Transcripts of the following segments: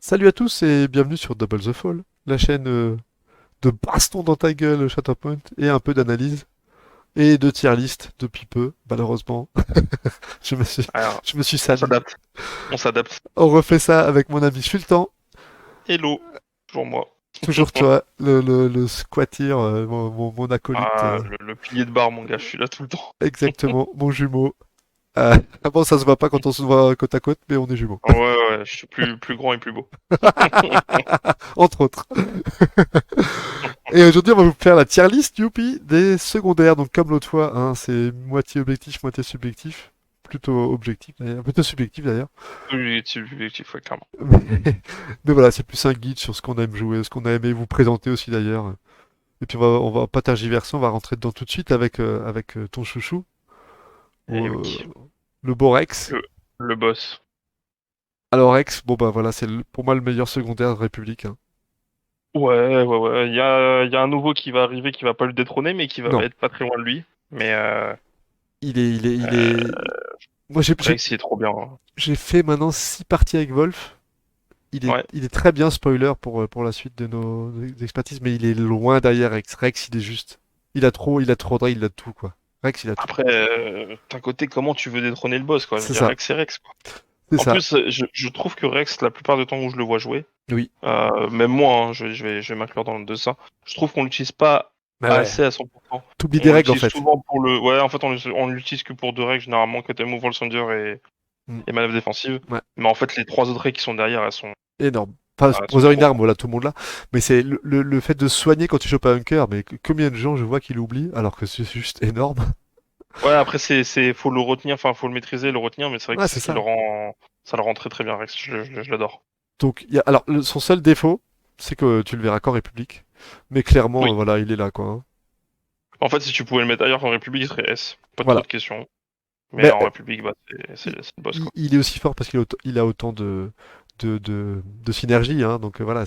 Salut à tous et bienvenue sur Double the Fall, la chaîne de baston dans ta gueule Shatterpoint et un peu d'analyse et de tier list depuis peu, malheureusement. Je me suis, Alors, je me suis on sali. s'adapte. On s'adapte. On refait ça avec mon ami Sultan, Hello. Toujours moi. toujours toi, le squattir, mon acolyte, Ah, le pilier de barre, mon gars, je suis là tout le temps. exactement, mon jumeau. Bon, ça se voit pas quand on se voit côte à côte, mais on est jumeaux. Ouais, ouais, je suis plus grand et plus beau. Entre autres. Et aujourd'hui, on va vous faire la tier list, youpi, des secondaires. Donc, comme l'autre fois, hein, c'est moitié objectif, moitié subjectif. Plutôt objectif d'ailleurs, plutôt subjectif d'ailleurs. Objectif, ouais, clairement. Mais voilà, c'est plus un guide sur ce qu'on aime jouer, ce qu'on a aimé vous présenter aussi d'ailleurs. Et puis on va pas tergiverser, on va rentrer dedans tout de suite avec ton chouchou, Et euh, oui. le beau Rex. Le, le boss. Alors Rex, bon bah voilà, c'est pour moi le meilleur secondaire de République, hein. Ouais, ouais, ouais. Il y a un nouveau qui va arriver qui va pas le détrôner, mais qui va Non, être pas très loin de lui. Mais il euh, est. Moi Rex, il est trop bien, hein. j'ai fait maintenant 6 parties avec Wolf. Ouais. Il est très bien, spoiler, pour la suite de nos expertises, mais il est loin derrière Rex. Rex, il est juste. Il a trop de il a tout, quoi. Rex, il a tout. Après, d'un côté, comment tu veux détrôner le boss, quoi? Je veux C'est dire, ça, Rex, c'est Rex, quoi. c'est En ça. plus, je trouve que Rex, la plupart du temps où je le vois jouer, Oui. même moi, hein, je vais m'inclure dans le de ça. Je trouve qu'on l'utilise pas Bah ouais. assez à 100%. T'oublies des On règles, en l'utilise fait. souvent pour le. Ouais, en fait, on l'utilise que pour deux règles, généralement, Cut and Move, Wall Thunder Mm. et manœuvre défensive. Ouais, Mais en fait, les trois autres règles qui sont derrière, énorme. Enfin, elles sont Brother in trop Arms, fortes. voilà, tout le monde là. Mais c'est le fait de soigner quand tu chopes un hunker, mais combien de gens je vois qui l'oublient, alors que c'est juste énorme. Ouais, après, faut le retenir, enfin, faut le maîtriser, le retenir, mais c'est vrai que Ouais, c'est c'est ce qui le ça. rend. Ça le rend très très bien, Rex. Je l'adore. Donc, alors, son seul défaut, c'est que tu le verras qu'en République. Mais clairement, Oui. voilà, il est là, quoi, hein. En fait, si tu pouvais le mettre ailleurs qu'en République, il serait S. Pas trop Voilà. de questions. Mais Mais en République, bah, il, c'est le boss, quoi. il est aussi fort parce il a autant de synergie, hein. Donc voilà,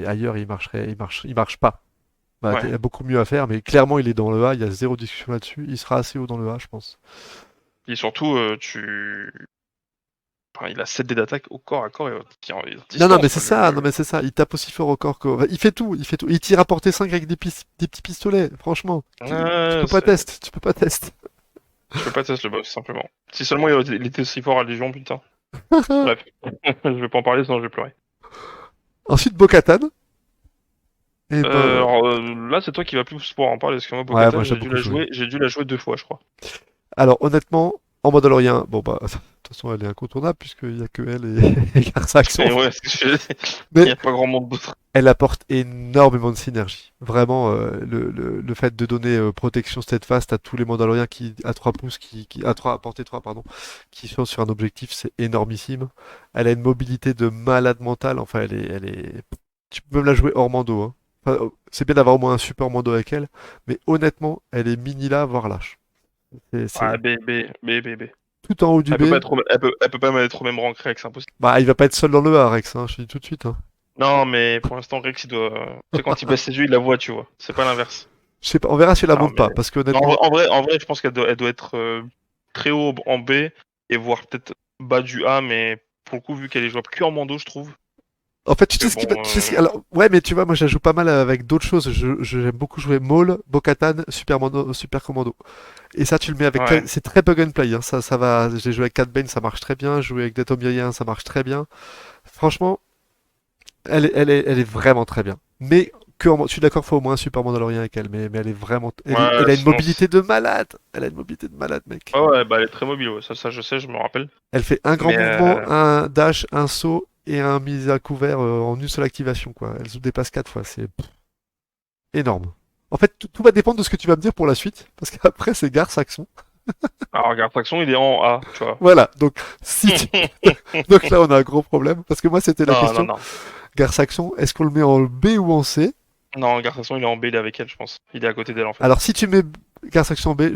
ailleurs il marche pas. Bah, il y Ouais. a beaucoup mieux à faire, mais clairement il est dans le A, il y a zéro discussion là-dessus. Il sera assez haut dans le A, je pense. Et surtout, enfin, il a 7 dés d'attaque au corps à corps et en Non, non, distance, mais c'est quoi. ça, non, mais c'est ça. Il tape aussi fort au corps que. Enfin, il fait tout, il fait tout. Il tire à portée 5 avec des petits pistolets, franchement. Tu Ouais, peux pas tester, tu peux pas tester. je peux pas tester le boss, simplement. Si seulement il était aussi fort à Légion, putain. Bref. Je vais pas en parler, sinon je vais pleurer. Ensuite, Bo-Katan. Et ben, Alors, là, c'est toi qui vas plus pouvoir en parler, parce que moi, ouais, moi Bo-Katan, j'ai beaucoup joué. j'ai dû la jouer 2 fois, je crois. Alors honnêtement, en Mandalorien, bon bah, de toute façon elle est incontournable puisqu'il y a que elle et Gar-Saxon. Et ouais, il y Mais a pas grand monde d'autre. elle apporte énormément de synergie. Vraiment, le fait de donner protection steadfast à tous les Mandaloriens à 3 pouces, à 3, à portée 3, pardon, qui sont sur un objectif, c'est énormissime. Elle a une mobilité de malade mental. Enfin, tu peux même la jouer hors Mando, hein. Enfin, c'est bien d'avoir au moins un support Mando avec elle, mais honnêtement, elle est mini là, voire lâche. Ah, C'est B. tout en haut du Elle peut pas B. être, elle peut pas être au même rang que Rex, c'est impossible. Bah, il va pas être seul dans le A, Rex, hein, je te dis tout de suite, hein. Non, mais pour l'instant, Rex, il doit. Tu sais, quand il baisse ses yeux, il la voit, tu vois. C'est pas l'inverse. Je sais pas, on verra si elle la Non, monte mais. pas, parce que Non, honnêtement, en vrai, je pense elle doit être très haut en B et voire peut-être bas du A, mais pour le coup, vu qu'elle est jouable que en Mando, je trouve. en fait, Parce que bon. alors, ouais, mais tu vois, moi, je la joue pas mal avec d'autres choses. J'aime beaucoup jouer Maul, Bo-Katan, Super Commando. Et ça, tu le mets avec, Ouais. c'est très plug and play, hein. Ça va, j'ai joué avec Cat Bane, ça marche très bien. Joué avec Datomirian, ça marche très bien. Franchement, elle est vraiment très bien. Mais je suis d'accord, faut au moins un Super Mandalorian avec elle, mais elle est vraiment, Ouais, elle a une sinon. mobilité de malade. Elle a une mobilité de malade, mec. Ah ouais, bah elle est très mobile, ouais. Ça, je sais, je me rappelle. Elle fait un grand Mais mouvement, un dash, un saut et un mise à couvert en une seule activation, quoi. Elle se déplace 4 fois, c'est énorme. En fait, tout va dépendre de ce que tu vas me dire pour la suite, parce qu'après, c'est Gar Saxon. alors, regarde, Traction, il est en A, tu vois. Voilà, donc si tu... donc là, on a un gros problème, parce que moi, c'était la Non, non, question. non. Gar Saxon, est-ce qu'on le met en B ou en C? Non, regarde, Traction, il est en B, il est avec elle, je pense. Il est à côté d'elle, en fait. Alors, si tu mets Gar Saxon en B,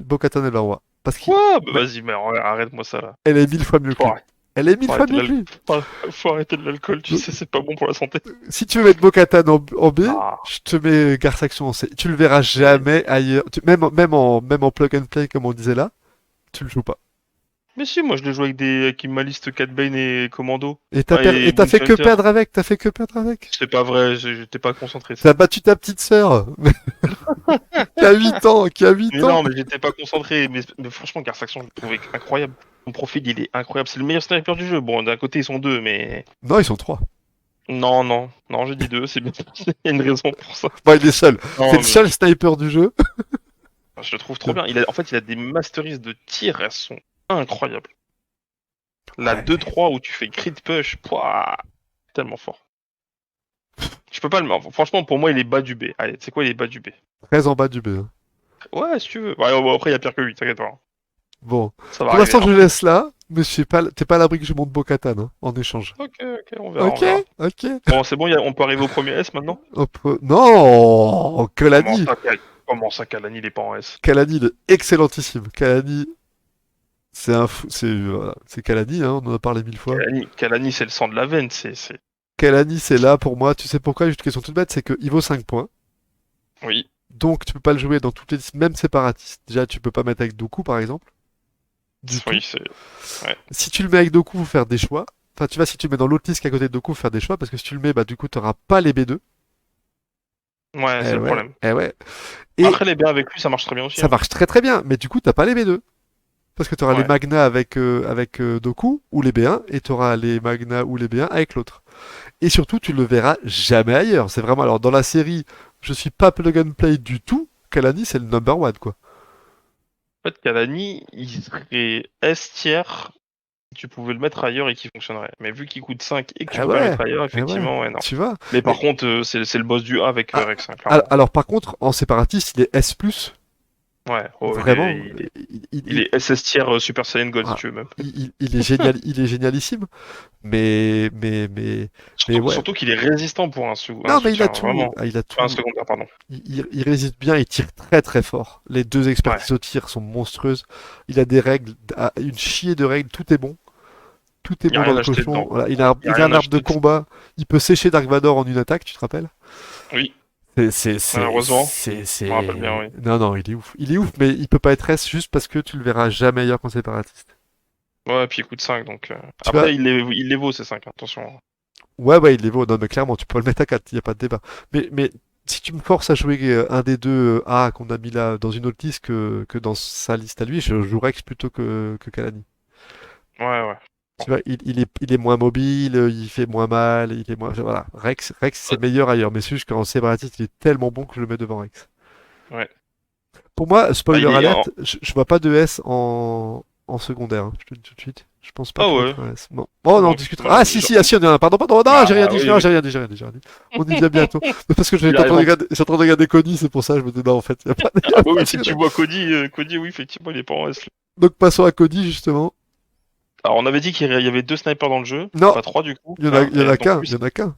Bo-Katan est le roi. Parce qu'Quoi? Bah, vas-y, mais arrête-moi ça, là. elle est 1000 fois mieux que Faut lui. arrêter, Elle est mille faut fois arrêter de mieux que l'alcool. lui. Faut arrêter de l'alcool, tu Donc, sais, c'est pas bon pour la santé. si tu veux mettre Bo-Katan en B, Ah, je te mets Gar-Saxon en C. Tu le verras mais jamais ailleurs. Même en plug and play, comme on disait là, tu le joues pas. Mais si, moi je l'ai joué avec ma liste Cat Bane et Commando. Et Ah, et t'as fait que Moonshunter. perdre avec, t'as fait que perdre avec. C'est pas vrai, j'étais pas concentré T'as ça. battu ta petite sœur, qui a 8 ans, qui a 8 Mais ans. non, mais j'étais pas concentré. Mais franchement, Garsaction, je le trouvais incroyable. Son profil, il est incroyable. C'est le meilleur sniper du jeu. Bon, d'un côté, ils sont deux, mais. Non, ils sont 3. Non, non, non, j'ai dit deux, c'est bien. Il y a une raison pour ça. Bon, il est seul. C'est Non, le mais seul sniper du jeu. je le trouve trop bien. En fait, il a des masteries de tir, elles sont incroyables. La Ouais, 2-3 où tu fais crit push, pouah, tellement fort. Je peux pas le mettre. Franchement, pour moi, il est bas du B. Allez, tu sais quoi, il est bas du B. très en bas du B, hein. Ouais, si tu veux. Ouais, bon, après, il y a pire que lui, t'inquiète pas. Bon. Ça va Pour arriver, l'instant, je hein. le laisse là, mais t'es pas à l'abri que je monte Bo-Katan, hein, en échange. Ok, ok, on verra, on Ok, verra. ok. Bon, c'est bon, on peut arriver au premier S maintenant? Non, Comment Kalani. ça, comment ça, Kalani, il est pas en S? Kalani, il est excellentissime. Kalani, c'est un fou, voilà, c'est Kalani, hein, on en a parlé 1000 fois. Kalani, c'est le sang de la veine, Kalani, c'est là pour moi. Tu sais pourquoi? Juste une question toute bête, c'est qu'il vaut 5 points. Oui, Donc tu peux pas le jouer dans toutes les listes, même séparatistes. Déjà, tu peux pas mettre avec Doku, par exemple. Du tout. oui, c'est. Ouais, Si tu le mets avec Doku, faut faire des choix. Enfin, tu vois, si tu le mets dans l'autre liste qui est à côté de Doku, faut faire des choix, parce que si tu le mets, bah du coup, t'auras pas les B2. ouais, c'est Eh le ouais, problème. eh ouais. Et Après, les biens avec lui, ça marche très bien aussi, ça hein. marche très très bien, mais du coup, t'as pas les B2. Parce que t'auras les Ouais. Magna avec Doku, ou les B1, et t'auras les Magna ou les B1 avec l'autre. Et surtout, tu le verras jamais ailleurs. C'est vraiment, alors dans la série, je suis pas plug and play du tout. Kalani, c'est le number one, quoi. En fait, Kalani, il serait S tier si tu pouvais le mettre ailleurs et qu'il fonctionnerait. Mais vu qu'il coûte 5 et que tu Eh peux pas le ouais, mettre ailleurs, eh ouais, effectivement, ouais, non. tu vois. Mais par Mais, contre, c'est le boss du A avec ah, Rex, hein, clairement. alors, par contre, en séparatiste, il est S+. Ouais, oh, Vraiment, il est SS tier Super Saiyan God, si ah, tu veux même. il est génial, il est génialissime. Mais, mais, mais, mais Surtout, ouais. surtout qu'il est résistant pour un Non, mais il a soutien, tout. vraiment. Ah, il a Pas un tout. secondaire, pardon. Il résiste bien, il tire très très fort. Les deux Ouais. expertises au tir sont monstrueuses. Il a des règles, une chier de règles, tout est bon. Tout est Y a bon dans rien le à jeter cochon. dedans, quoi. Voilà, Y a il a rien un à arbre de jeter dessus. combat. Il peut sécher Dark Vador en une attaque, tu te rappelles? Oui, malheureusement. Je me rappelle bien, oui. Non, non, il est ouf. Il est ouf, mais il peut pas être S juste parce que tu le verras jamais ailleurs qu'en séparatiste. Ouais, puis il coûte 5, donc. Tu vois? Après, il les vaut, ces 5, attention. Ouais, ouais, il est beau. Non, mais clairement, tu peux le mettre à 4, il n'y a pas de débat. Mais si tu me forces à jouer un des deux A qu'on a mis là dans une autre liste que dans sa liste à lui, je joue Rex plutôt que Kalani. Ouais, ouais. Bon. Tu vois, il est moins mobile, il fait moins mal, il est moins. Voilà. Rex c'est meilleur ailleurs, mais c'est juste qu'en séparatiste, il est tellement bon que je le mets devant Rex. Ouais. Pour moi, Ah, spoiler alert, je vois pas de S en secondaire, hein, je te le dis tout de suite. Je pense pas Ah que je ouais. mettrai un S. Bon, oh, on en Bon, discutera. Ah, si, si, ah, si, on en a. Pardon, pardon. Non, bah j'ai rien dit. oui, Non, oui. j'ai rien dit, j'ai rien dit, j'ai rien dit. On y vient bientôt. Mais parce que Il arrive en... je suis en train de regarder Cody, c'est pour ça que je me dis non, en fait, il n'y a pas, y Ah a bah pas oui, de si tu sujet. vois Cody, oui, effectivement, il est pas en S. Donc passons à Cody, justement. Alors, on avait dit qu'il y avait 2 snipers dans le jeu, Non, pas 3 du coup, il hein, y en et a donc qu'un, lui, il y en a qu'un.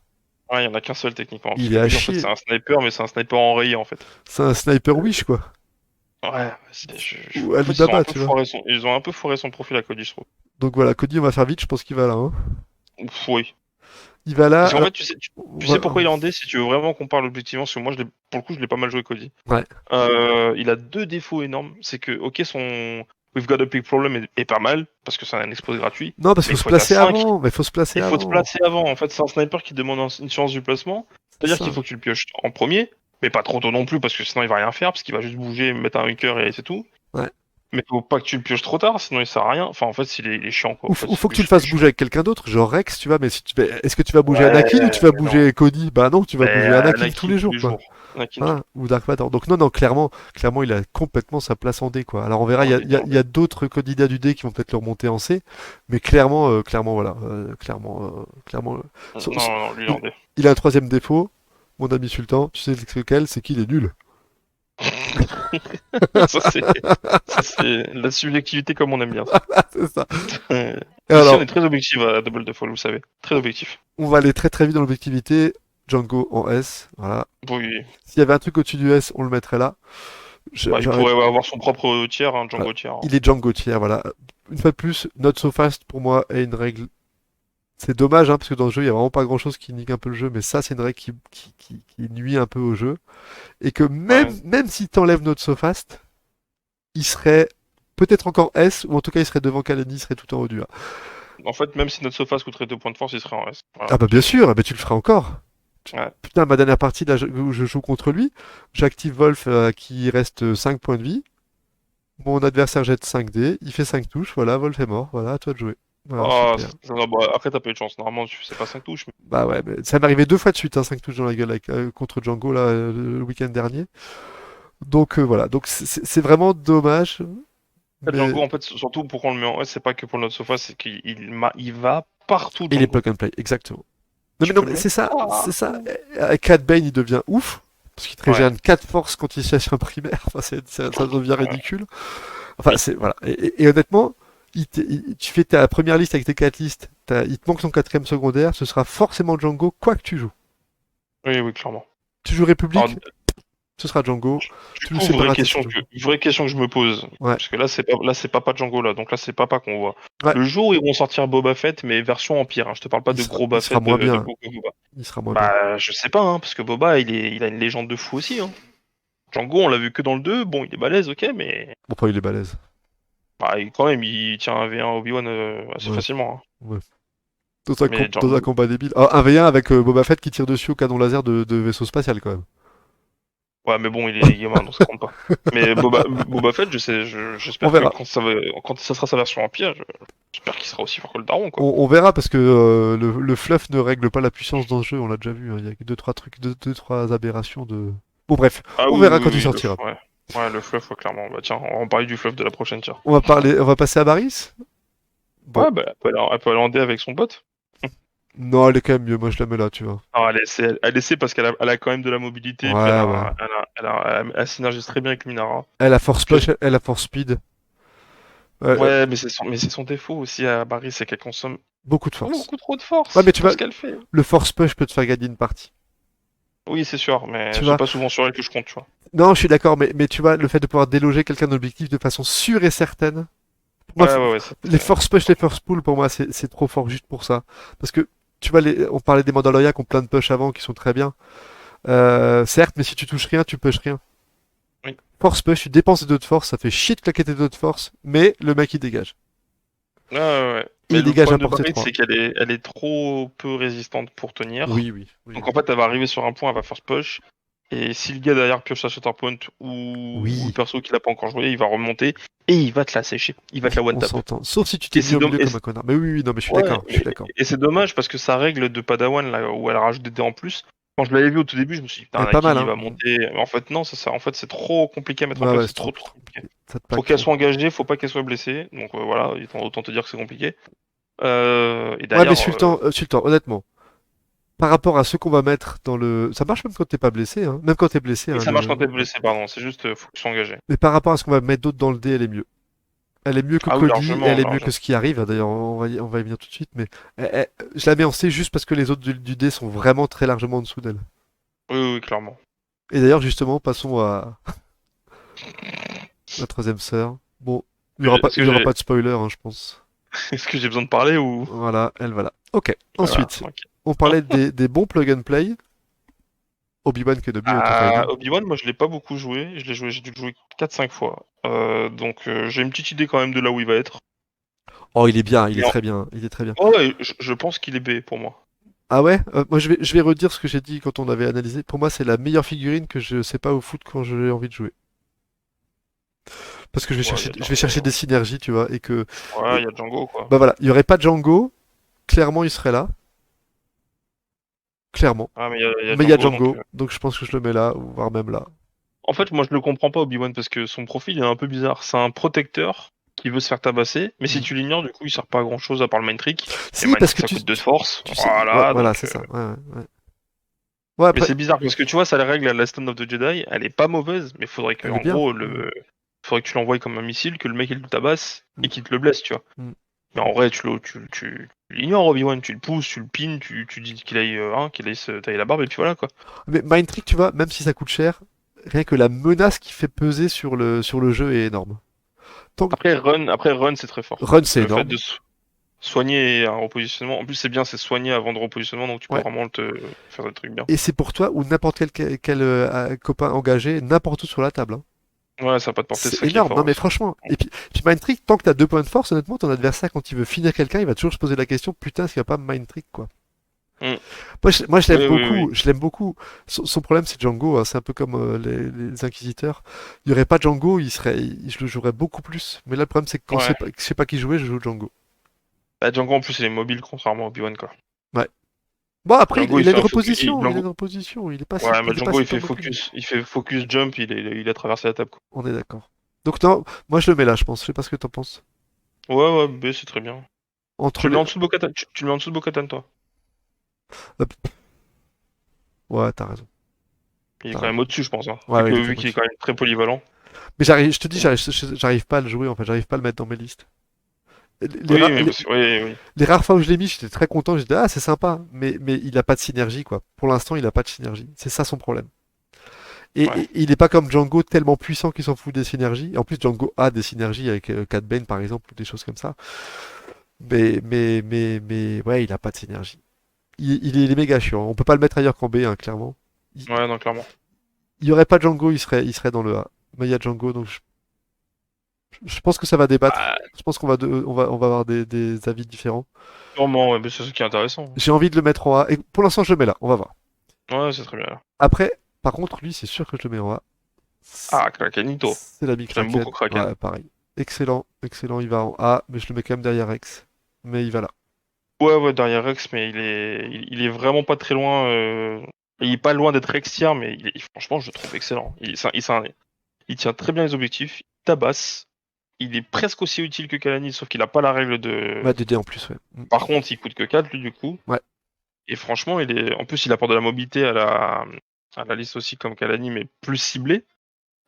ouais, il y en a qu'un seul techniquement, parce Il que est à lui, en fait, chier. c'est un sniper, mais c'est un sniper enrayé, en fait. C'est un sniper wish, quoi. Ouais, Ou en fait, ils ont un Alibaba, peu tu vois. foiré son profil à Cody, je trouve. Donc voilà, Cody, on va faire vite, je pense qu'il va là, hein. Ouf, oui. Il va Parce là. qu'en Alors, fait, tu sais voilà. pourquoi il est en D, si tu veux vraiment qu'on parle objectivement, parce que moi, pour le coup, je l'ai pas mal joué Cody. Ouais. Il a 2 défauts énormes. C'est que, ok, son We've Got a Big Problem est pas mal, parce que c'est un expose gratuit, Non, parce mais qu'il il faut se faut être à placer 5. avant. Mais il faut se placer Il faut se avant. placer avant. En fait, c'est un sniper qui demande une chance du placement. C'est C'est-à-dire qu'il ça. faut que tu le pioches en premier, mais pas trop tôt non plus, parce que sinon il va rien faire, parce qu'il va juste bouger, mettre un hunker et c'est tout. Ouais. Mais faut pas que tu le pioches trop tard, sinon il sert à rien. Enfin, en fait, il est chiant, quoi. En fait, Ou faut que tu le le fasses chiant. bouger avec quelqu'un d'autre, genre Rex, tu vois, mais si est-ce que tu vas bouger Ouais, Anakin ou tu vas mais non. bouger Cody? Bah non, tu vas Mais bouger Anakin tous Anakin les tous jours, les quoi. jours. Anakin tout. Voilà. Ou Dark Vador. Donc non, non, clairement, il a complètement sa place en D, quoi. Alors on verra, Oh, il est en il y a d'autres candidats du D qui vont peut-être le remonter en C, mais clairement, voilà. Clairement. Non, so- so- non, lui il est il, en D. il a un troisième défaut, mon ami Sultan, tu sais lequel? C'est qu'il est nul. Ça, c'est la subjectivité comme on aime bien. C'est ça. Euh, Et Ici, on alors, est très objectif à Double Default, vous savez. Très objectif. on va aller très très vite dans l'objectivité. Django en S, voilà. Oui. S'il y avait un truc au-dessus du S, on le mettrait là. Bah, il J'arrête. pourrait avoir son propre tiers, un Voilà. Django tiers, hein. Il est Django tier, voilà. Une fois de plus, Not So Fast pour moi est une règle. C'est dommage, hein, parce que dans le jeu, il y a vraiment pas grand-chose qui nique un peu le jeu, mais ça, c'est une règle qui nuit un peu au jeu. Et que Ouais. même si t'enlèves Not So Fast, il serait peut-être encore S, ou en tout cas il serait devant Kalani, il serait tout en haut du A. En fait, même si notre Sofas coûterait 2 points de force, il serait en S. Voilà. Ah bah bien sûr, ah bah tu le feras encore. Ouais. Putain, ma dernière partie, là, où je joue contre lui, j'active Wolf qui reste 5 points de vie. Mon adversaire jette 5 dés, il fait 5 touches, voilà, Wolf est mort, voilà, à toi de jouer. Voilà, Oh, super. bah, après, t'as pas eu de chance. Normalement, tu fais pas 5 touches. Bah ouais, mais ça m'est arrivé 2 fois de suite, hein, 5 touches dans la gueule contre Django là, le week-end dernier. Donc voilà, donc c'est vraiment dommage, mais Django, en fait, surtout pourquoi on le met en S, c'est pas que pour notre sofa, c'est qu'il va partout, il est Django. plug and play, exactement. Non Tu mais non, peux le mais mettre c'est ça, c'est ça. partout. Avec Cat Bane, il devient ouf, parce qu'il te Ouais. régène 4 forces quand il cherche un primaire, enfin, ça devient Ouais. ridicule. Enfin, Oui. c'est, voilà. Et honnêtement, tu fais ta première liste avec tes 4 listes, il te manque ton quatrième secondaire, ce sera forcément Django, quoi que tu joues. Oui, oui, clairement. Tu joues Alors, République, ce sera Django. du Tu joues coup, vraie séparatiste, question c'est Django. vraie question que je me pose, Ouais, parce que là, c'est Papa Django, là, donc là, c'est Papa qu'on voit. ouais, Le jour où ils vont sortir Boba Fett, mais version Empire, hein, je te parle pas de gros il Boba sera Fett moins de bien. Book of Boba. Il sera moins bien. Bah, je sais pas, hein, parce que Boba, il a une légende de fou aussi, hein. Django, on l'a vu que dans le 2, bon, il est balèze, ok, mais Bon, pas il est balèze. bah, quand même, il tient un V1 Obi-Wan assez Ouais, facilement, hein. ouais. Mais Dans un Django, combat débile. Ah, un V1 avec Boba Fett qui tire dessus au canon laser de vaisseau spatial quand même. ouais, mais bon, il est gamin, donc ça compte pas. Mais Boba Fett, On j'espère que verra. quand ça sera sa version Empire, j'espère qu'il sera aussi fort que le Daron, quoi. On verra parce que le fluff ne règle pas la puissance dans ce jeu, on l'a déjà vu, hein. Il y a que deux, trois trucs, deux, trois aberrations de. Bon, bref, Ah on oui, verra oui, quand il oui, sortira. ouais. Ouais, le fluff, ouais, clairement. Bah tiens, on va en parler du fluff de la prochaine, tiens. On va passer à Baris? Bon. Ouais, bah, elle peut aller en D avec son pote. Non, elle est quand même mieux, moi je la mets là, tu vois. Non, elle essaie parce elle a quand même de la mobilité, et puis Ouais, ouais. elle synergise très bien avec Minara. Elle a force Puis push, elle a force speed. ouais, mais c'est son défaut aussi à Barry, c'est qu'elle consomme Beaucoup de force. beaucoup trop de Ouais, mais force tu pour vois, ce qu'elle fait. le force push peut te faire gagner une partie. Oui, c'est sûr, mais Tu c'est vois? pas souvent sur elle que je compte, tu vois. Non, je suis d'accord, mais tu vois, le fait de pouvoir déloger quelqu'un d'objectif de façon sûre et certaine. Pour moi, Ouais, ouais, ouais, les force push, les force pull, pour moi, c'est trop fort juste pour ça. Parce que, tu vois, on parlait des Mandalorians qui ont plein de push avant, qui sont très bien. Certes, mais si tu touches rien, tu pushes rien. oui. Force push, tu dépenses tes 2 de force, ça fait chier de claquer tes 2 de force, mais le mec il dégage. Ouais, ouais, ouais. Et Mais il le dégage problème un de portée Barrett, 3. c'est elle est trop peu résistante pour tenir. Oui, oui, oui, Donc oui. en fait, elle va arriver sur un point, elle va force push. Et si le gars derrière pioche sa Shatterpoint ou le Oui, perso qui l'a pas encore joué, il va remonter et il va te la sécher. Il va te la one on tap. s'entend. Sauf si tu Et t'es mis au milieu et comme un connard. Mais oui, oui, non, mais je suis ouais, d'accord, je suis d'accord. et c'est dommage parce que sa règle de Padawan là où elle rajoute des dés en plus. Quand je l'avais vu au tout début, je me suis dit Elle putain est pas Anakin mal, il hein. va monter. Mais en fait non, en fait c'est trop compliqué à mettre en Ouais, place, ouais, c'est trop trop compliqué. compliqué. Ça te Faut plaque qu'elle trop. soit engagée, faut pas qu'elle soit blessée. Donc voilà, autant te dire que c'est compliqué. Et Ouais, mais d'ailleurs, Sultan, honnêtement, par rapport à ce qu'on va mettre dans le. Ça marche même quand t'es pas blessé, hein. Même quand t'es blessé, oui, hein, ça marche quand t'es blessé, pardon. C'est juste faut que tu sois engagé. Mais par rapport à ce qu'on va mettre d'autre dans le dé, elle est mieux. Elle est mieux que Ah oui, Cody, et largement, elle est mieux que largement. ce qui arrive, hein. D'ailleurs, on va y venir tout de suite, mais je la mets en C juste parce que les autres du dé sont vraiment très largement en dessous d'elle. Oui, oui, clairement. Et d'ailleurs, justement, passons à la troisième sœur. Bon, Est-ce il que y aura j'ai pas de spoiler, hein, je pense. est-ce que j'ai besoin de parler ou Voilà, elle va là. Ok, voilà, ensuite, ok. on parlait des bons plug and play. Obi-Wan Kenobi, Ah, auto-fighting. Obi-Wan, moi je l'ai pas beaucoup joué, j'ai dû le jouer 4-5 fois. Donc j'ai une petite idée quand même de là où il va être. Oh, il est bien, il est Mais très bien, il est très bien. ouais, je pense qu'il est B pour moi. Ah ouais? Moi, je vais redire ce que j'ai dit quand on avait analysé. Pour moi, c'est la meilleure figurine que je sais pas au foot quand j'ai envie de jouer. Parce que Ouais, il y a je vais chercher des Django. synergies, tu vois, et que, Ouais, il et- y a Django quoi. bah voilà, il y aurait pas Django, clairement il serait là, clairement. Ah mais il y a Mais il y a Django donc Django, donc je pense que je le mets là, ou voire même là. en fait, moi je le comprends pas Obi-Wan parce que son profil est un peu bizarre. C'est un protecteur qui veut se faire tabasser, mais si Mm. tu l'ignores, du coup, il sert pas à grand chose à part le main trick. Et le Si, main parce trick que ça coûte 2 de force. tu sais, ouais, Voilà, voilà, donc c'est ça. Ouais, ouais, ouais. Ouais, mais après, c'est bizarre parce que tu vois, ça la règle à la Stone of the Jedi, elle est pas mauvaise, mais faudrait que elle est en bien. gros Mm. faudrait que tu l'envoies comme un missile, que le mec il le tabasse Mm. et qu'il te le blesse, tu vois. Mm. Mais en vrai, tu l'ignores Obi-Wan, tu le pousses, tu le pines, tu dis qu'il aille se tailler la barbe et puis voilà quoi. Mais Mind Trick, tu vois, même si ça coûte cher, rien que la menace qu'il fait peser sur le jeu est énorme. Tant que Après run c'est très fort. Run, c'est Le fait énorme. de soigner un repositionnement, en plus c'est bien, c'est soigner avant de repositionnement, donc tu peux Ouais. vraiment te faire des trucs bien. Et c'est pour toi ou n'importe quel copain engagé, n'importe où sur la table, hein. Ouais, ça a pas de portée, c'est C'est ça qui est énorme. fort Non, mais aussi. franchement. Et puis Mind Trick, tant que t'as 2 points de force, honnêtement, ton adversaire, quand il veut finir quelqu'un, il va toujours se poser la question, putain, est-ce qu'il va pas me Mind Trick, quoi. Mm. Moi, je l'aime Oui, oui, oui. beaucoup. Je l'aime beaucoup. Son problème, c'est Django, hein. C'est un peu comme les Inquisiteurs. Il n'y aurait pas Django, je le jouerais beaucoup plus. Mais là, le problème, c'est que quand Ouais. je sais pas qui jouer, je joue Django. Bah, Django en plus il est mobile contrairement à Obi-Wan quoi. Ouais. Bon, après, Django il il a fait une un focus. reposition. Il a une reposition. Ouais, mais Il est pas Django si tard non plus. il fait focus jump, il a traversé la table quoi. On est d'accord. Donc, non, moi, je le mets là, je pense. Je sais pas ce que t'en penses. Ouais, ouais, B c'est très bien. Entre Tu le mets les. en dessous de Bo-Katan, tu le mets en dessous de Bo-Katan, toi. Hop. Ouais, t'as raison. Il est T'as quand même raison. au-dessus, je pense, hein. Ouais, ouais, il est Vu quand même qu'il est au-dessus. quand même très polyvalent. Mais je te dis, j'arrive pas à le jouer, en fait. J'arrive pas à le mettre dans mes listes. Les, Oui, ra- mais les, parce que, oui, oui. les rares fois où je l'ai mis, j'étais très content. J'étais, ah, c'est sympa. Mais il a pas de synergie, quoi. Pour l'instant, il a pas de synergie. C'est ça son problème. Ouais. Et il est pas comme Django tellement puissant qu'il s'en fout des synergies. En plus, Django a des synergies avec Cad Bane, par exemple, ou des choses comme ça. Ouais, il a pas de synergie. Il est méga chiant. On peut pas le mettre ailleurs qu'en B, hein, clairement. Il, Ouais, non, clairement. il y aurait pas Django, il serait dans le A. Mais il y a Django, donc je pense que ça va débattre. Bah, Je pense on va avoir des avis différents. sûrement, ouais, mais c'est ce qui est intéressant. J'ai envie de le mettre en A. Et pour l'instant, je le mets là. On va voir. Ouais, c'est très bien. Après, par contre, lui, c'est sûr que je le mets en A. Ah, Krakenito. C'est l'ami J'aime beaucoup Kraken. Kraken. Ouais, pareil. Excellent, excellent. Il va en A, mais je le mets quand même derrière Rex. Mais il va là. Ouais, ouais, derrière Rex, mais il est vraiment pas très loin. Il est pas loin d'être Rex tier, mais franchement, je le trouve excellent. Il tient très bien les objectifs, il tabasse. Il est presque aussi utile que Kalani, sauf qu'il a pas la règle de. Ouais, DD en plus, ouais. Par contre, il coûte que 4, lui, du coup. Ouais, Et franchement, en plus, il apporte de la mobilité à la liste aussi, comme Kalani, mais plus ciblé.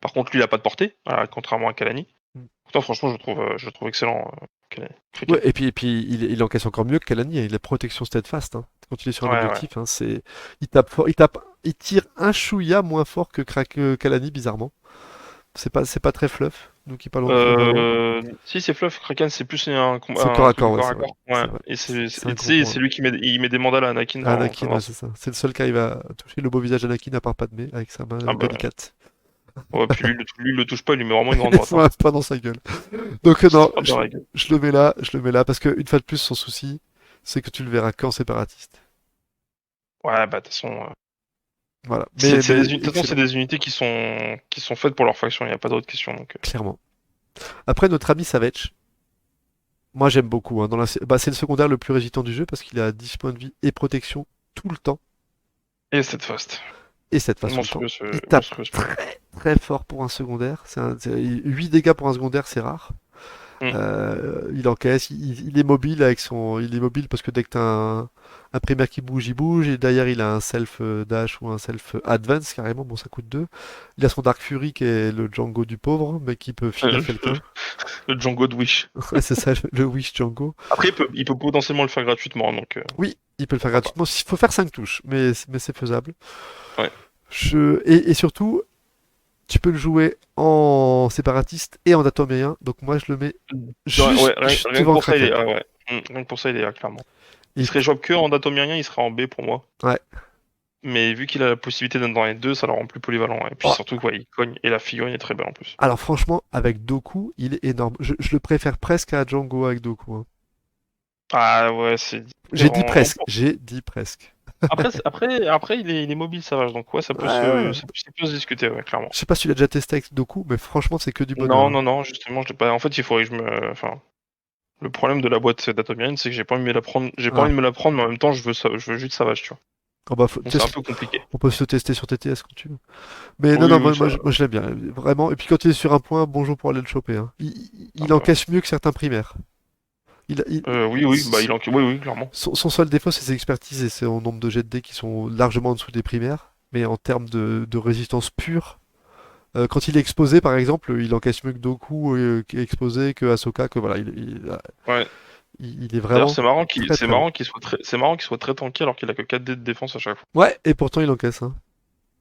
Par contre, lui, il a pas de portée, contrairement à Kalani. mm. Pourtant, franchement, je le trouve excellent, Ouais, Kraken. et puis il encaisse encore mieux que Kalani, hein. Il a protection steadfast, hein. Quand il est sur un Ouais, ouais. objectif, hein, il tape fort, il tire un chouïa moins fort que Kalani, bizarrement. C'est pas très fluff, donc il parle au ballon. Si c'est Fluff, Kraken, c'est plus C'est corps un à truc de corps, ouais, corps c'est à vrai. corps. C'est Ouais. vrai. Et C'est un tu gros sais, point. c'est lui il met des mandales à Anakin Anakin, dans ouais, un c'est ça. C'est le seul qui arrive à toucher le beau visage d'Anakin à part Padmé avec sa main Ah bah, délicate. ouais, puis lui, il le touche pas, il lui met vraiment une grande droite, hein. Ouais, pas dans sa gueule. Donc non, Pas dans la gueule. je le mets là parce que une fois de plus, son souci, c'est que tu le verras qu'en séparatiste. Ouais, bah, de toute façon, Voilà. Mais de toute façon, c'est excellent, des unités qui sont faites pour leur faction, il n'y a pas d'autre question, donc. clairement. Après, notre ami Savage, moi j'aime beaucoup, hein. Bah, c'est le secondaire le plus résistant du jeu parce qu'il a 10 points de vie et protection tout le temps. Et cette fast. Et cette façon le temps. Il tape Monstrueuse. très très fort pour un secondaire. 8 dégâts pour un secondaire, c'est rare. Hmm. Il encaisse, il est mobile il est mobile parce que dès que t'as un primaire qui bouge, il bouge. Et derrière, il a un self dash ou un self advance carrément. Bon, ça coûte 2. Il a son Dark Fury qui est le Django du pauvre, mais qui peut finir quelqu'un. Le Django de Wish. Ouais, c'est ça, le Wish Django. Après, il peut potentiellement le faire gratuitement, donc Oui, il peut le faire pourquoi gratuitement. Il faut faire 5 touches, mais c'est faisable. pas. Ouais. Et surtout, tu peux le jouer en séparatiste et en atomien. Donc moi, je le mets Ouais, juste rien que devant pour ça, il est. Kraken. Ah ouais. Rien que pour ça, il est là, clairement. Il Et- serait jouable que en Datomérien, il serait en B pour moi. ouais. Mais vu qu'il a la possibilité d'être dans les deux, ça le rend plus polyvalent. Et puis Oh, surtout, quoi, il cogne. Et la figurine est très belle en plus. alors franchement, avec Doku, il est énorme. Je le préfère presque à Django avec Doku, hein. Ah ouais, c'est J'ai dit différent. presque. J'ai dit presque. Après il est mobile, ça va. Donc ouais, Ouais, ouais. ça peut se discuter, ouais, clairement. Je sais pas si tu l'as déjà testé avec Doku, mais franchement, c'est que du bonheur, Non, hein. non, non, justement, je l'ai pas. En fait, il faudrait que je me. Enfin, le problème de la boîte d'Atomian, c'est que j'ai pas envie de me la prendre. J'ai pas envie Ah. de me la prendre, mais en même temps, je veux juste Savage, tu vois. Oh, bah, Donc c'est un peu compliqué. on peut se le tester sur TTS quand tu veux. Mais non, Oui, non, oui, ça. moi, je l'aime bien, vraiment. Et puis quand il est sur un point, bonjour pour aller le choper, hein. Ah Il bah, encaisse mieux que certains primaires. Il, il- oui, oui, bah il en. Oui, oui, clairement. son seul défaut, c'est ses expertises et son nombre de jets de dés qui sont largement en dessous des primaires. Mais en termes de résistance pure, quand il est exposé, par exemple, il encaisse mieux que Doku qui est exposé, que Ahsoka, que voilà, Ouais. il est D'ailleurs, vraiment très très bon. c'est marrant qu'il soit très tanky alors qu'il a que 4 dés de défense à chaque fois. Ouais, et pourtant il encaisse, hein.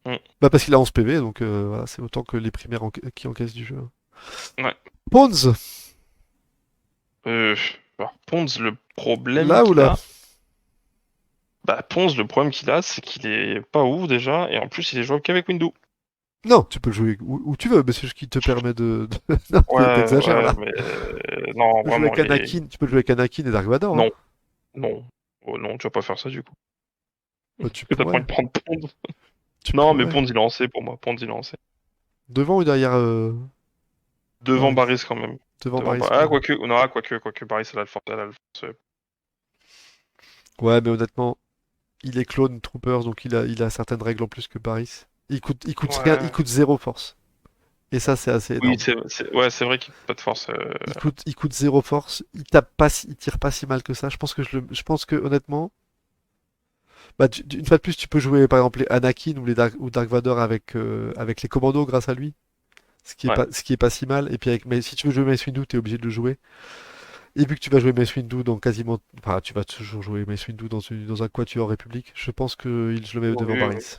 Mm. Bah parce qu'il a 11 PV, donc voilà, c'est autant que les primaires qui encaissent du jeu. Ouais. Pons, Euh, alors, Ponz, le problème là ou qu'il là? a, bah Ponz, le problème qu'il a, c'est qu'il est pas ouf déjà, et en plus il est jouable qu'avec Windows. Non, tu peux le jouer où tu veux, mais c'est juste qui te permet Non, Ouais, t'exagères ouais, là. mais non, vraiment, Tu peux jouer avec Anakin et Dark Vador, hein. non, non. Oh non, tu vas pas faire ça du coup. Bah, tu Que t'as pas envie pourrais. de prendre Pond. Tu Non, mais pourrais. Pond il est lancé pour moi. Pond il est lancé. Devant ou derrière Devant Barris? Barris quand même. Devant Barris quand Ah, même. quoique, non, ah, quoique Barris, elle a le force. Ouais, mais honnêtement, il est clone Troopers, donc il a certaines règles en plus que Barris. Il coûte rien, il Ouais. coûte zéro force. Et ça, c'est assez Oui, énorme. ouais, c'est vrai qu'il a pas de force. Il coûte zéro force, il tape pas, il tire pas si mal que ça. Je pense que honnêtement, bah, une fois de plus, tu peux jouer par exemple les Anakin ou Dark Vador avec les commandos grâce à lui, Ouais. ce qui est pas si mal. Et puis mais si tu veux jouer Mace Windu, t'es obligé de le jouer. Et vu que tu vas jouer Mace Windu dans quasiment, enfin, tu vas toujours jouer Mace Windu dans un quatuor République, je pense que je le mets devant Oui, oui. Barris.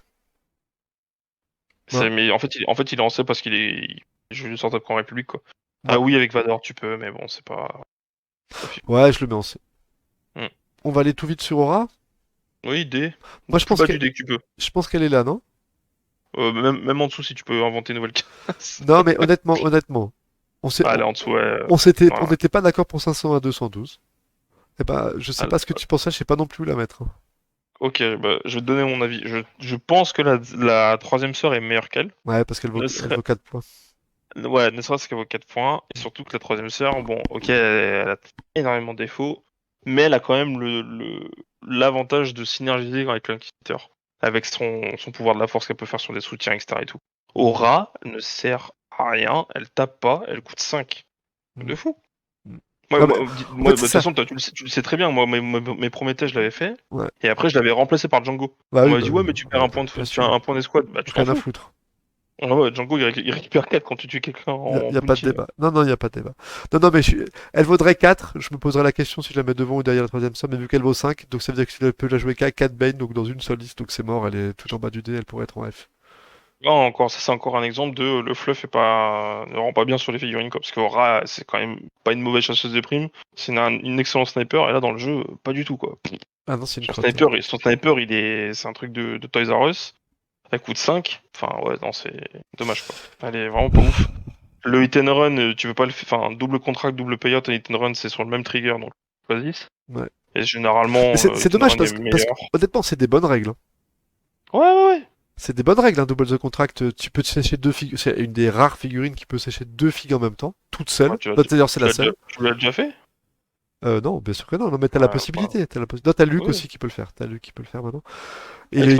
Non, Mais en fait, il est lancé parce il joue une sorte de camp République, quoi. ouais, Ah oui, avec Vador, tu peux, mais bon, c'est pas. Pas fi- ouais, je le mets en C. Hmm. On va aller tout vite sur Aura. Oui, D. Moi, Plus bas du D que tu peux. je pense qu'elle est là, non? Même en dessous, si tu peux inventer une nouvelle classe. Non, mais honnêtement, on s'est, Ah, elle est en dessous, ouais. on Ouais. n'était pas d'accord pour 500 à 212. Eh ben, je sais Ah, pas ce que tu pensais, je sais pas non plus où la mettre, hein. ok, bah, je vais te donner mon avis. Je pense que la troisième sœur est meilleure qu'elle. Ouais, parce elle Ne vaut 4 points. Ouais, ne serait-ce qu'elle vaut 4 points, et surtout que la troisième sœur, bon, ok, elle a énormément de défauts, mais elle a quand même l'avantage de synergiser avec l'Inquisiteur, avec son pouvoir de la force qu'elle peut faire sur des soutiens, etc. et tout. Mm, Aura ne sert à rien, elle tape pas, elle coûte 5. mm, De fou. mm. Moi, Non, mais, en fait, de c'est toute ça. façon, toi, tu le sais très bien, moi, mes Prométhées, je l'avais fait, Ouais. et après, je l'avais remplacé par Django. Bah On oui, m'a bah dit, oui, ouais, mais tu perds ouais, bien tu as sûr. un point d'escouade, bah tu t'en Rien à fous. foutre. Ah ouais, Django, il récupère 4 quand tu tues quelqu'un en Y a pas de bounty. débat. Non, non, il y a pas de débat. Non, non, mais elle vaudrait 4. Je me poserai la question si je la mets devant ou derrière la troisième somme, mais vu qu'elle vaut 5, donc ça veut dire que tu peux la jouer qu'à 4 Bane, donc dans une seule liste, donc c'est mort, elle est tout en bas du dé, elle pourrait être en F. Non, encore, ça c'est encore un exemple de le fluff ne rend pas bien sur les figurines, quoi. Parce que Aura, c'est quand même pas une mauvaise chasseuse de primes, c'est une excellente sniper, et là dans le jeu, pas du tout, quoi. Ah non, c'est une crotte, hein. Son sniper, c'est un truc de Toys R Us, ça coûte 5. Enfin, ouais, non, c'est dommage, quoi. Elle est vraiment pas ouf. Le hit and run, tu peux pas le faire, enfin, double contract, double payout et hit and run, c'est sur le même trigger, donc choisis. Ouais. Et Mais généralement, c'est hit and dommage run est parce que meilleur. honnêtement, c'est des bonnes règles, hein. Ouais, ouais, ouais. C'est des bonnes règles, hein, Double the Contract. Tu peux te sécher deux figures. C'est une des rares figurines qui peut sécher deux figues en même temps, toute seule. Ouais, Bah, d'ailleurs, c'est la seule. tu l'as déjà fait? Non, bien sûr que non. Non, mais t'as la Ouais, ouais. possibilité. Non, t'as Luke Oui. aussi qui peut le faire. T'as Luke qui peut le faire maintenant. Et le...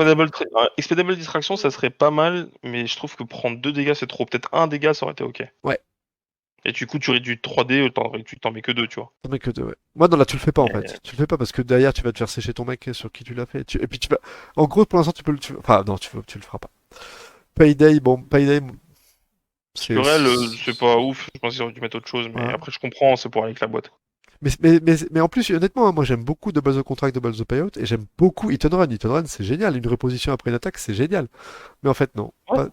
Expedable Distraction, ça serait pas mal, mais je trouve que prendre 2 dégâts, c'est trop. Peut-être un dégât, ça aurait été ok. Ouais, Et du coup, tu réduis 3D, tu t'en mets que 2, tu vois. t'en mets que deux, ouais. Moi, non, là, tu le fais pas en Mais... fait. Tu le fais pas parce que derrière, tu vas te faire sécher ton mec sur qui tu l'as fait. Et puis, tu vas. En gros, pour l'instant, tu peux le. Enfin, non, tu le feras pas. Payday, bon, Payday, c'est. Sur elle, c'est pas ouf. Je pense qu'ils auraient dû mettre autre chose, mais Voilà. après, je comprends, c'est pour aller avec la boîte. Mais en plus, honnêtement, hein, moi j'aime beaucoup Double the Contract, Double the Payout, et j'aime beaucoup Hit and Run. Hit and Run, c'est génial. Une reposition après une attaque, c'est génial. Mais en fait, non. Ouais.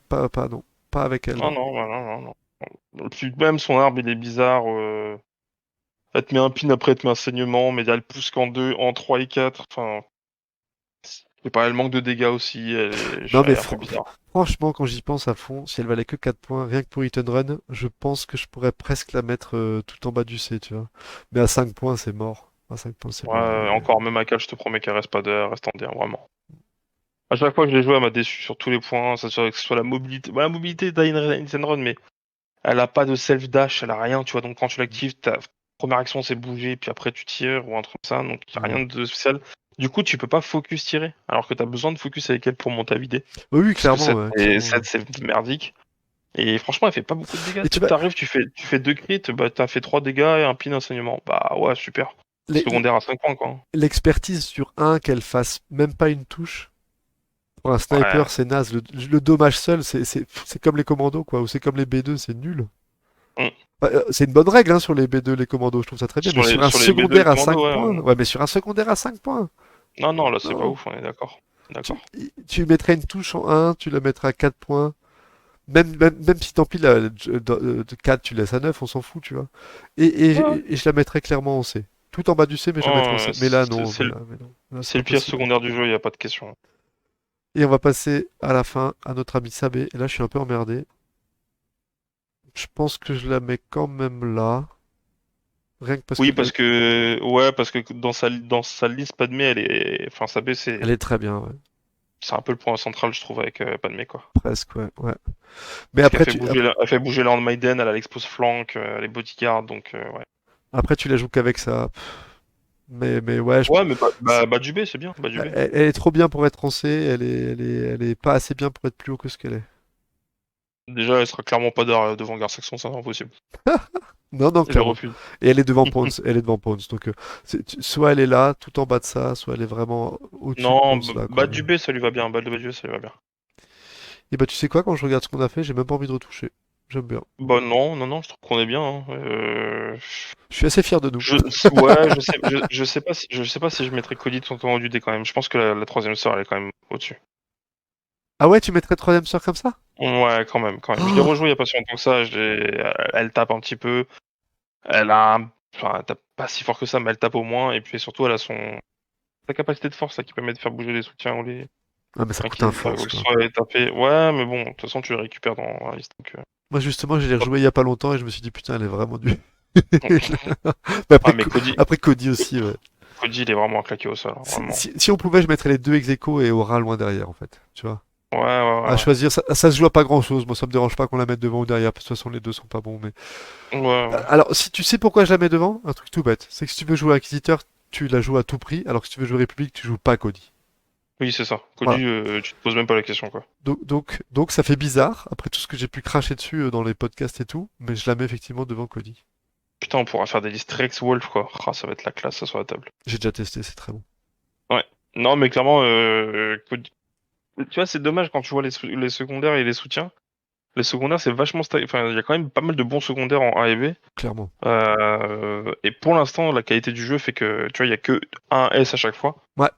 Non. Pas avec elle, Non, non. non, non, non, non, non. Puis même son arbre, il est bizarre. Elle te met un pin, après elle te met un saignement, mais elle pousse qu'en 2, en 3 et 4. Enfin, je sais pas, elle manque de dégâts aussi. Non, Elle mais est un peu bizarre. franchement, quand j'y pense à fond, si elle valait que 4 points, rien que pour Hit and Run, je pense que je pourrais presque la mettre tout en bas du C, tu vois. Mais à 5 points, c'est mort. À 5 points, c'est mort. Ouais, encore, même à 4, je te promets qu'elle reste pas de, elle reste en D1, vraiment. À chaque fois que je l'ai joué, elle m'a déçu sur tous les points, que ce soit la mobilité. Bah, la mobilité d'Ayn Run, mais elle a pas de self-dash, elle a rien, tu vois. Donc quand tu l'actives, ta première action c'est bouger, puis après tu tires ou un truc comme ça, donc y a Ouais. rien de spécial. Du coup, tu peux pas focus tirer, alors que t'as besoin de focus avec elle pour monter à vider. Oui, oui, Parce que clairement, ouais, clairement, ouais. 7 c'est merdique. Et franchement, elle fait pas beaucoup de dégâts. Et Tu sais, t'arrives, tu fais 2 crits, bah t'as fait 3 dégâts et un pin enseignement. Bah ouais, super. les- Secondaire à 5 points, quoi. l'expertise sur un qu'elle fasse même pas une touche. Pour un Ouais. sniper, c'est naze. Le dommage seul, c'est comme les commandos, quoi. Ou c'est comme les B2, c'est nul. Mm. Bah, c'est une bonne règle hein, sur les B2, les commandos, je trouve ça très bien. Mais sur un Sur les B2 et secondaire à commando, 5 ouais. points. Ouais, mais sur un secondaire à 5 points. Non, non, là c'est pas Non. ouf, on est d'accord. Tu, D'accord. tu mettrais une touche en un, tu la mettras à 4 points. Même si tant pis, de 4, tu laisses à 9, on s'en fout, tu vois. Ouais. Et je la mettrais clairement en C. Tout en bas du C, mais je la mettrais en C. Ouais, Mais là, non. Mais là, non. Là, c'est c'est pas le pire possible. secondaire du jeu, y a pas de question. Et on va passer à la fin à notre ami Sabé. Et là, je suis un peu emmerdé. Je pense que je la mets quand même là. Rien que parce que Oui, parce que dans sa liste Padmé, enfin, sa B, elle est très bien, ouais. c'est un peu le point central, je trouve, avec Padmé, quoi. Presque, ouais, ouais. Mais Parce qu'elle après, fait bouger, elle fait bouger Lord Maiden, elle a l'expose flank, les bodyguards, donc ouais. après, tu la joues qu'avec ça. Mais ouais, Ouais, mais Badubé, c'est bien, Badubé. elle est trop bien pour être en C. Elle est pas assez bien pour être plus haut que ce qu'elle est. Déjà, elle sera clairement pas devant Gar Saxon, c'est impossible. Non, non, Je le clairement. refuse. Et elle est devant Pons. Elle est devant Pons. Donc, soit elle est là, tout en bas de ça, soit elle est vraiment au-dessus de Non, Pons là, quoi. Badubé, ça lui va bien. Badubé, ça lui va bien. Et bah, tu sais quoi, quand je regarde ce qu'on a fait, j'ai même pas envie de retoucher. J'aime bien. Bah non, non, non, je trouve qu'on est bien, hein. Je suis assez fier de nous. Ouais, je sais pas si je mettrais Cody tout en haut du dé quand même. Je pense que la troisième sœur, elle est quand même au-dessus. Ah ouais, tu mettrais troisième sœur comme ça? Ouais, quand même, quand même. Je l'ai Oh, rejoué il y a pas si longtemps que ça. Elle tape un petit peu. Enfin, elle tape pas si fort que ça, mais elle tape au moins. Et puis surtout, elle a sa capacité de force là, qui permet de faire bouger les soutiens ou ah, mais ça enfin, coûte un ou force, le quoi. sol est tapé. Ouais, mais bon, de toute façon, tu les récupères dans la liste. Donc, Moi, justement, je l'ai hop. rejoué il y a pas longtemps et je me suis dit, putain, elle est vraiment dure. Mais Ah, mais Cody, Après Cody aussi, ouais. Cody, il est vraiment à claquer au sol, hein, vraiment. Si on pouvait, je mettrais les deux ex aequo et Aura loin derrière, en fait. Tu vois? Ouais, ouais, À ouais, choisir, ça se joue à pas grand-chose. Moi, ça me dérange pas qu'on la mette devant ou derrière. Parce que de toute façon, les deux sont pas bons. Mais ouais. Ouais, ouais. alors, si tu sais pourquoi je la mets devant, un truc tout bête, c'est que si tu veux jouer Inquisiteur, tu la joues à tout prix, alors que si tu veux jouer République, tu joues pas Cody. Oui, c'est ça. Voilà. Cody, tu te poses même pas la question, quoi. Donc ça fait bizarre, après tout ce que j'ai pu cracher dessus dans les podcasts et tout, mais je la mets effectivement devant Cody. Putain, on pourra faire des listes Rex Wolf, quoi. Ah, ça va être la classe, ça sur la table. J'ai déjà testé, c'est très bon. Ouais. Non, mais clairement, Cody... Tu vois, c'est dommage quand tu vois les secondaires et les soutiens. Les secondaires, c'est vachement... Enfin, il y a quand même pas mal de bons secondaires en A et B. Clairement. Et pour l'instant, la qualité du jeu fait que, tu vois, il y a que un S à chaque fois. Ouais,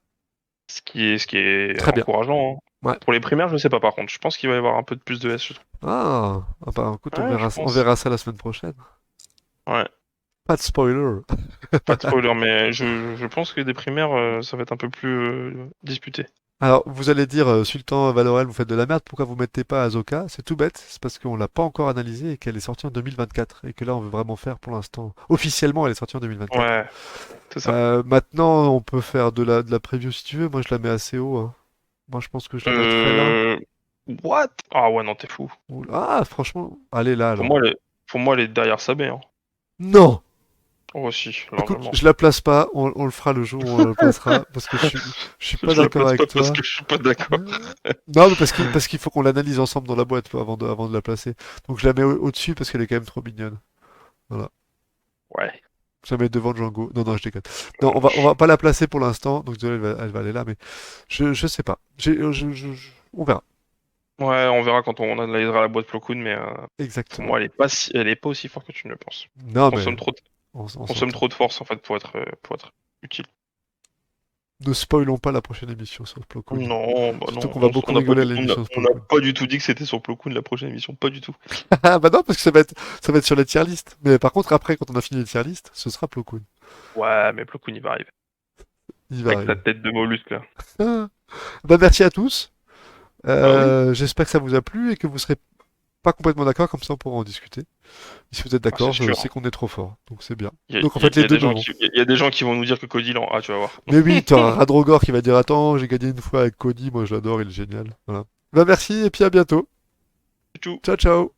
Ce qui est très bien. encourageant, hein. Ouais. Pour les primaires, je sais pas par contre. Je pense qu'il va y avoir un peu de plus de S, je trouve. Ah bah écoute, Ouais, je on pense. verra ça la semaine prochaine. Ouais. Pas de spoiler. Pas de spoiler, mais je pense que des primaires, ça va être un peu plus disputé. Alors, vous allez dire, Sultan Valorel, vous faites de la merde, pourquoi vous mettez pas Azoka? C'est tout bête, c'est parce qu'on l'a pas encore analysé et qu'elle est sortie en 2024. Et que là, on veut vraiment faire pour l'instant. Officiellement, elle est sortie en 2024. Ouais, c'est ça. Maintenant, on peut faire de la preview si tu veux. Moi, je la mets assez haut, hein. Moi, je pense que je la mettrais là. Euh... What? Ah ouais, non, t'es fou. Ah, franchement, allez là Pour alors. moi, pour moi, elle est derrière Sabé, hein. Non! Oh, si, Écoute, largement. je la place pas, on le fera le jour où on la placera, parce que je suis pas Je la d'accord place pas avec parce toi. que je suis pas d'accord. Non, mais parce qu'il faut qu'on l'analyse ensemble dans la boîte avant de la placer. Donc je la mets au-dessus parce qu'elle est quand même trop mignonne. Voilà. Ouais. Je la mets devant Django. Non, non, je déconne. Non, on va pas la placer pour l'instant, donc désolé, elle va aller là, mais je sais pas. On verra. Ouais, on verra quand on analysera la boîte Plo Koon, mais pour Exactement. moi, elle est pas aussi forte que tu ne le penses. Non, mais Consomme trop de, on consomme s'entend. trop de force, en fait, pour être utile. Ne spoilons pas la prochaine émission sur Plo Koon. Non, bah Surtout non, qu'on va beaucoup rigoler à on n'a l'émission sur on Plo n'a Koon. pas du tout dit que c'était sur Plo Koon la prochaine émission, pas du tout. Ah bah non, parce que ça va être sur les tier list. Mais par contre, après, quand on a fini les tier list, ce sera Plo Koon. Ouais, mais Plo Koon, il va arriver. Il va Avec sa arriver. tête de mollusque, là. Ah. Bah merci à tous. Bah oui. J'espère que ça vous a plu et que vous serez pas complètement d'accord, comme ça on pourra en discuter. Et si vous êtes Ah, c'est d'accord, je sûr. sais qu'on est trop fort, donc c'est bien. Il y a, Donc en il y a- fait il y les a deux des gens devant. qui, il y a des gens qui vont nous dire que Cody lent. Ah, tu vas voir. Mais oui, t'auras Radrogor qui va dire attends, j'ai gagné une fois avec Cody, moi je l'adore, il est génial. Voilà. Bah merci et puis à bientôt. C'est tout. Ciao ciao.